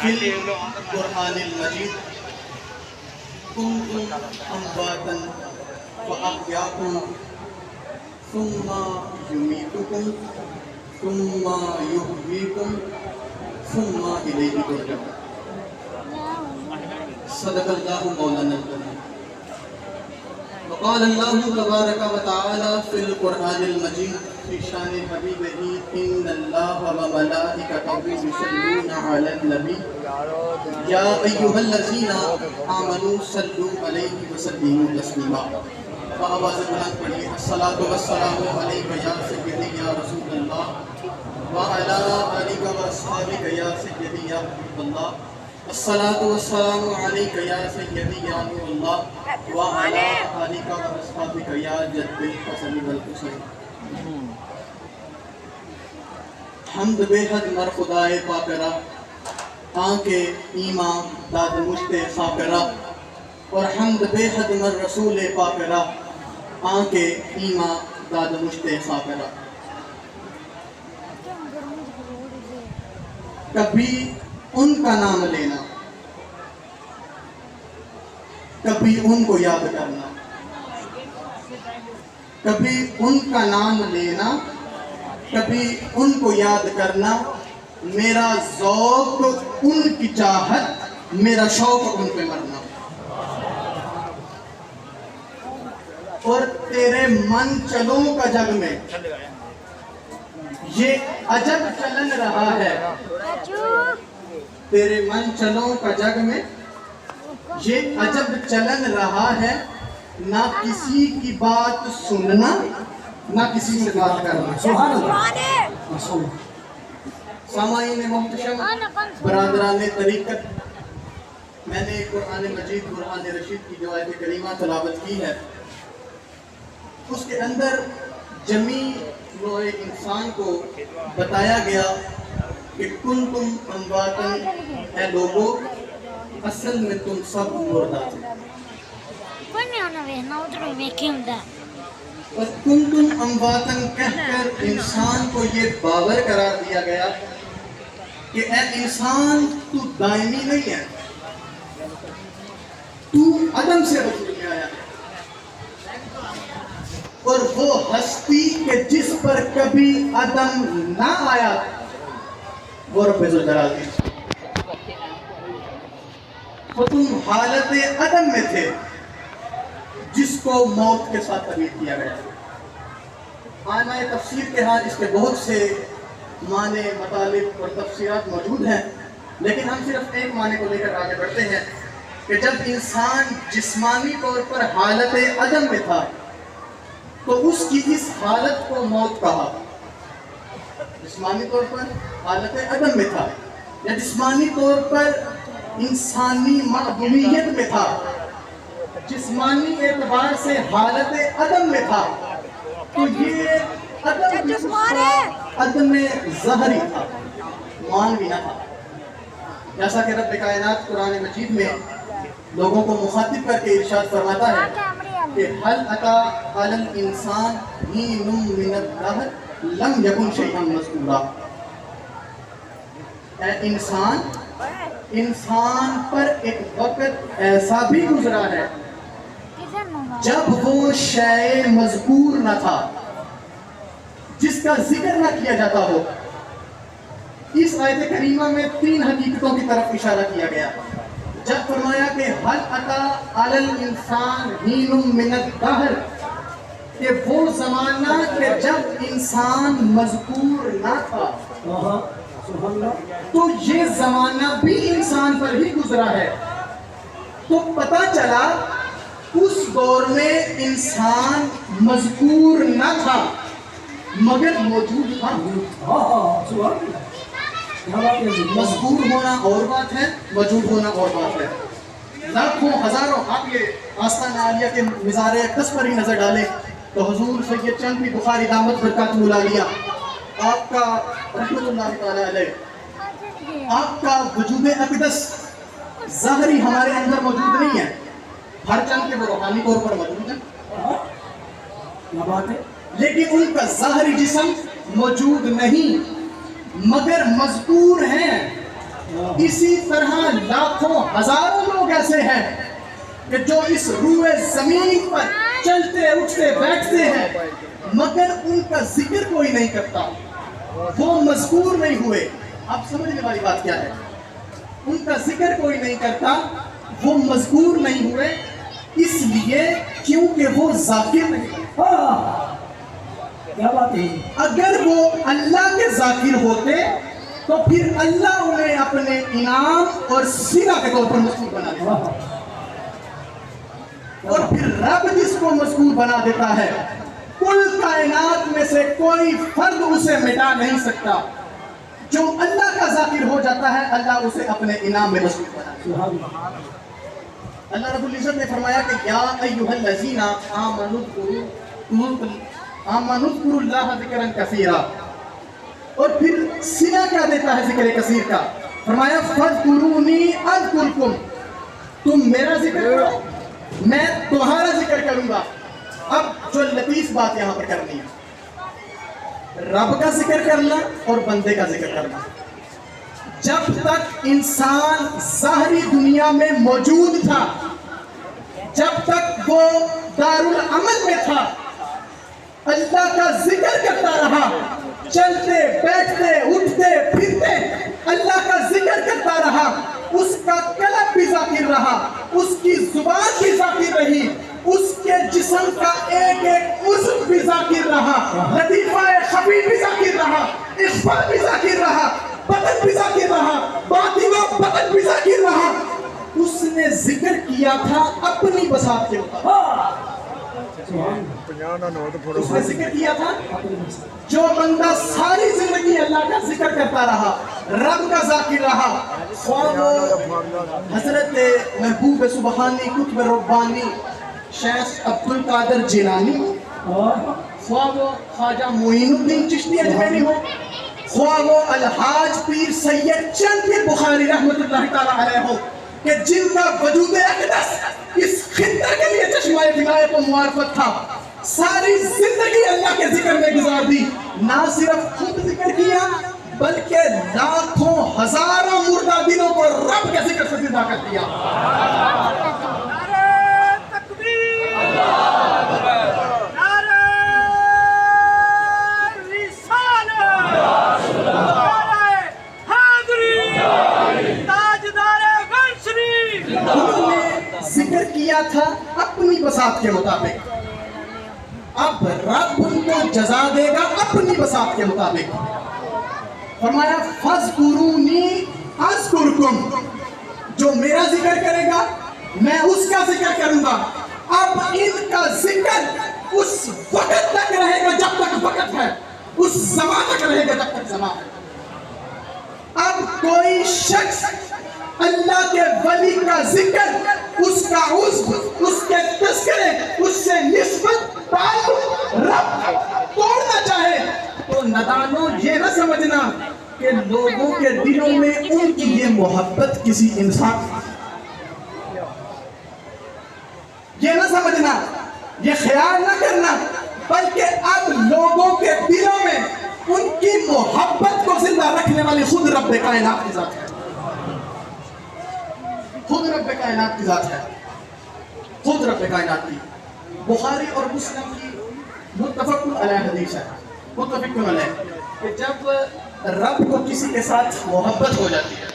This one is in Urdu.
فی القرآن المجید کنتم امواتا فاحیاکم ثم یمیتکم ثم یحییکم ثم الیہ ترجعون۔ صدق اللہ مولانا العظیم۔ وقال اللہ تبارک و تعالی فی القرآن المجید فی شان حبیبہ ان اللہ و ملائکتہ یصلون علی النبی یا ایھا الذین آمنوا صلوا علیہ وسلموا تسلیما۔ آواز بلند پڑھیے، الصلاۃ والسلام علیک یا سیدی یا رسول اللہ وعلی آلک و اصحابک یا سیدی یا حبیب اللہ۔ الصلاۃ والسلام علیک یا سیدی یا نور اللہ وعلی آلک و اصحابک یا جد الحسن والحسین۔ حمد بے حد مر خدائے پاکرا، آنکے ایمان داد مشت خاکرا، اور حمد بے حد مر رسول پاکرا، آنکے ایمان داد مشت خاکرا۔ کبھی ان کا نام لینا، کبھی ان کو یاد کرنا، کبھی ان کا نام لینا، کبھی ان کو یاد کرنا، میرا ذوق ان کی چاہت، میرا شوق ان پہ مرنا۔ اور تیرے من چلوں کا جگ میں یہ عجب چلن رہا ہے، تیرے من چلوں کا جگ میں یہ عجب چلن رہا ہے، نہ کسی کی بات سننا نہ کسی سے بات کرنا۔ سبحان اللہ۔ سامعین محتشم، برادران طریقت، میں نے قرآن مجید قرآن رشید کی جو آیت کریمہ تلاوت کی ہے، اس کے اندر جمیع نوع انسان کو بتایا گیا کہ کنتم امواتا، اے لوگو اصل میں تم سب مردہ تھے۔ اور کنتم امواتا کہہ کر انسان کو یہ باور قرار دیا گیا کہ اے انسان تو دائمی نہیں ہے، تو عدم سے وجود میں آیا ہے، اور وہ ہستی کہ جس پر کبھی عدم نہ آیا وہ رب ذوالجلال ہے۔ تو تم حالت عدم میں تھے جس کو موت کے ساتھ تعبیر کیا گیا۔ آئمہ تفسیر کے ہاں اس کے بہت سے معنی، مطالب اور تفسیرات موجود ہیں، لیکن ہم صرف ایک معنی کو لے کر آگے بڑھتے ہیں کہ جب انسان جسمانی طور پر حالت عدم میں تھا تو اس کی اس حالت کو موت کہا۔ جسمانی طور پر حالت عدم میں تھا یا جسمانی طور پر انسانی معدومیت میں تھا، جسمانی اعتبار سے حالت عدم میں تھا، تو یہ عدم ظاہری تھا، معنوی نہ تھا۔ جیسا کہ رب کائنات قرآن مجید میں لوگوں کو مخاطب کر کے ارشاد فرماتا ہے کہ هل أتى على الإنسان حين من الدهر لم يكن شيئا مذكورا۔ اے انسان پر ایک وقت ایسا بھی گزرا ہے جب وہ شے مذکور نہ تھا، جس کا ذکر نہ کیا جاتا ہو۔ اس آیت کریمہ میں تین حقیقتوں کی طرف اشارہ کیا گیا۔ جب فرمایا کہ هل أتى على الإنسان حين من الدهر، کہ وہ زمانہ کہ جب انسان مذکور نہ تھا، تو یہ زمانہ بھی انسان پر ہی گزرا ہے۔ تو پتہ چلا اس دور میں انسان مذکور نہ تھا مگر موجود تھا۔ مذکور ہونا اور بات ہے، موجود ہونا اور بات ہے۔ لاکھوں ہزاروں آپ یہ آستانہ عالیہ کے مزار اقدس پر ہی نظر ڈالیں تو حضور سید چند بھی بخاری دامت برکاتہ العالیہ آپ کا رحمت اللہ تعالی علیہ، آپ کا وجود اقدس ظاہری ہمارے اندر موجود نہیں ہے، ہر چند کے وہ روحانی طور پر موجود ہے، لیکن ان کا ظاہری جسم موجود نہیں مگر مذکور ہیں۔ اسی طرح لاکھوں ہزاروں لوگ ایسے ہیں کہ جو اس روئے زمین پر چلتے اٹھتے بیٹھتے ہیں مگر ان کا ذکر کوئی نہیں کرتا، وہ مذکور نہیں ہوئے۔ آپ سمجھنے والی بات کیا ہے؟ ان کا ذکر کوئی نہیں کرتا، وہ مذکور نہیں ہوئے، اس لیے کیونکہ وہ ذاکر نہیں ہے۔ کیا بات ہے؟ اگر وہ اللہ کے ذاکر ہوتے تو پھر اللہ انہیں اپنے انعام اور صلہ کے طور پر مذکور بنا دیتا، اور پھر رب جس کو مذکور بنا دیتا ہے کل کائنات میں سے کوئی فرد اسے مٹا نہیں سکتا۔ جو اللہ کا ذاکر ہو جاتا ہے اللہ اسے اپنے انعام میں مذکور بنا دیتا ہے۔ اللہ رب العزت نے فرمایا کہ یا ایھا الذین آمنوا اذکروا اللہ ذکرا کثیرا، اور پھر صلہ کیا دیتا ہے ذکر کثیر کا؟ فرمایا فاذکرونی اذکرکم، تم میرا ذکر کرو میں تمہارا ذکر کروں گا۔ اب جو لطیف بات یہاں پر کرنی ہے، رب کا ذکر کرنا اور بندے کا ذکر کرنا۔ جب تک انسان ظاہری دنیا میں موجود تھا، جب تک وہ دارالعمل میں تھا، اللہ کا ذکر کرتا رہا، چلتے بیٹھتے اٹھتے پھرتے اللہ کا ذکر کرتا رہا، اس کا قلب بھی ذاکر رہا، اس کی زبان بھی ذاکر رہی، اس کے جسم کا ایک ایک عضو بھی ذاکر رہا، لطیفہ خفی بھی ذاکر رہا، اخفا بھی ذاکر رہا، بدن بھی ذاکر رہا، باطنہ بدن بھی ذاکر رہا۔ اس نے ذکر کیا تھا اپنی بساط کے مطابق، اس نے ذکر کیا تھا۔ جو بندہ ساری زندگی اللہ کا ذکر کرتا رہا، رب کا ذاکر رہا، خواہ وہ حضرت محبوب سبحانی قطب ربانی شیخ عبد القادر جیلانی، خواہ وہ خواجہ معین الدین چشتی اجمیری ہو، خواہ وہ الحاج پیر سید چند پیر بخاری رحمۃ اللہ تعالی علیہ ہو، کہ جن کا وجود اقدس اس خطے کے لیے چشمہ ولایت و معرفت تھا، ساری زندگی اللہ کے ذکر میں گزار دی، نہ صرف خود ذکر کیا بلکہ لاکھوں ہزاروں مردہ دلوں کو رب کے ذکر سے زندہ کر دیا۔ نعرہ تکبیر، نعرہ رسالت، نعرہ حیدری، تاجدار گنج شریف۔ انہوں نے ذکر کیا تھا اپنی بساط کے مطابق، اب رب ان کو جزا دے گا اپنی بساط کے مطابق۔ فرمایا فاذکرونی اذکرکم، جو میرا ذکر کرے گا میں اس کا ذکر کروں گا۔ اب ان کا ذکر اس وقت تک رہے گا جب تک وقت ہے، اس زمان تک رہے گا جب تک زمان ہے۔ اب کوئی شخص اللہ کے ولی کا ذکر، اس کا عضو، اس کے تذکرے، اس سے نسبت تعلق رب توڑنا چاہے تو ندانو یہ نہ سمجھنا کہ لوگوں کے دلوں میں ان کی یہ محبت کسی انسان، یہ نہ سمجھنا، یہ خیال نہ کرنا، بلکہ اب لوگوں کے دلوں میں ان کی محبت کو زندہ رکھنے والی خود رب کائنات کی ذات ہے، خود رب کائنات کی ذات ہے، خود رب کائنات کی۔ بخاری اور مسلم کی متفق علیہ حدیث ہے، متفق علیہ، کہ جب رب کو کسی کے ساتھ محبت ہو جاتی ہے